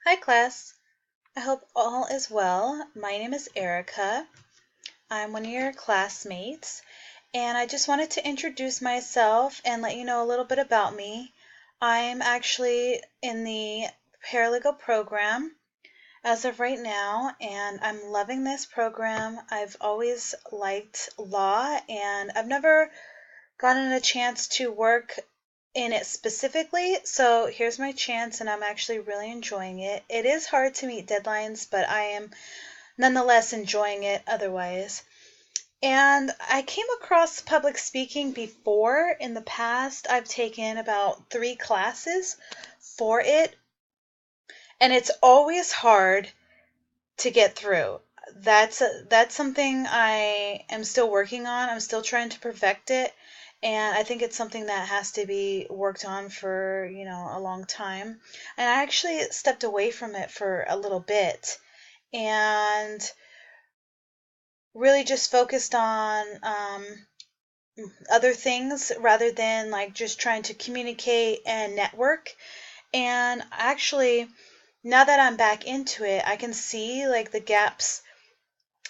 Hi, class. I hope all is well. My name is Erica. I'm one of your classmates, and I just wanted to introduce myself and let you know a little bit about me. I'm actually in the paralegal program as of right now, and I'm loving this program. I've always liked law, and I've never gotten a chance to work in it specifically, so here's my chance, and I'm actually really enjoying it. It is hard to meet deadlines, but I am nonetheless enjoying it otherwise. And I came across public speaking before in the past. I've taken about 3 classes for it, and it's always hard to get through. That's something I am still working on. I'm still trying to perfect it, and I think it's something that has to be worked on for, a long time. And I actually stepped away from it for a little bit and really just focused on other things rather than like just trying to communicate and network. And actually, now that I'm back into it, I can see like the gaps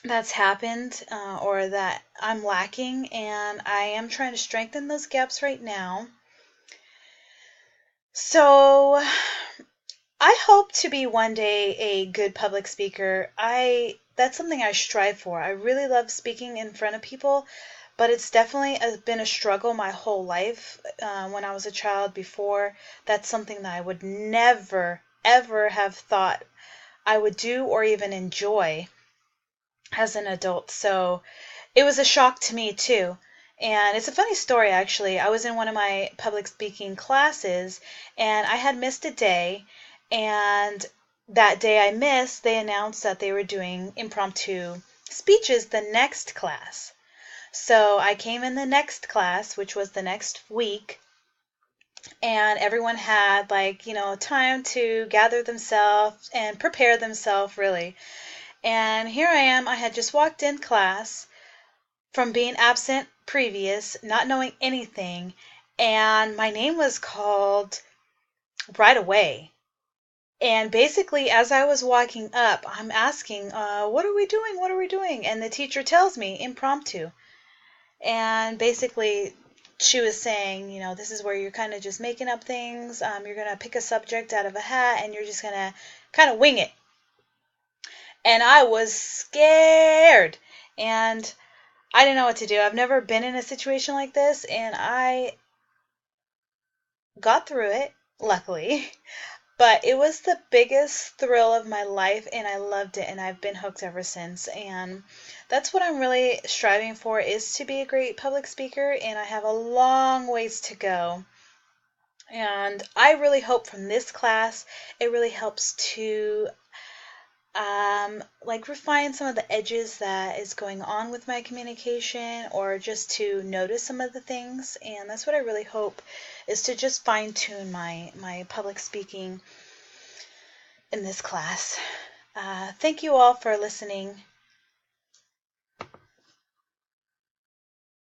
that's happened or that I'm lacking, and I am trying to strengthen those gaps right now. So I hope to be one day a good public speaker. That's something I strive for. I really love speaking in front of people, but it's definitely been a struggle my whole life. When I was a child before, that's something that I would never ever have thought I would do or even enjoy as an adult. So it was a shock to me too. And it's a funny story actually. I was in one of my public speaking classes and I had missed a day, and that day I missed, they announced that they were doing impromptu speeches the next class. So I came in the next class, which was the next week, and everyone had time to gather themselves and prepare themselves really. And here I am, I had just walked in class from being absent previous, not knowing anything, and my name was called right away. And basically, as I was walking up, I'm asking, what are we doing? What are we doing? And the teacher tells me impromptu. And basically, she was saying, this is where you're kind of just making up things. You're going to pick a subject out of a hat and you're just going to kind of wing it. And I was scared. And I didn't know what to do. I've never been in a situation like this, and I got through it, luckily. But it was the biggest thrill of my life, and I loved it, and I've been hooked ever since. And that's what I'm really striving for, is to be a great public speaker, and I have a long ways to go. And I really hope from this class, it really helps to refine some of the edges that is going on with my communication, or just to notice some of the things. And that's what I really hope, is to just fine tune my public speaking in this class. Thank you all for listening.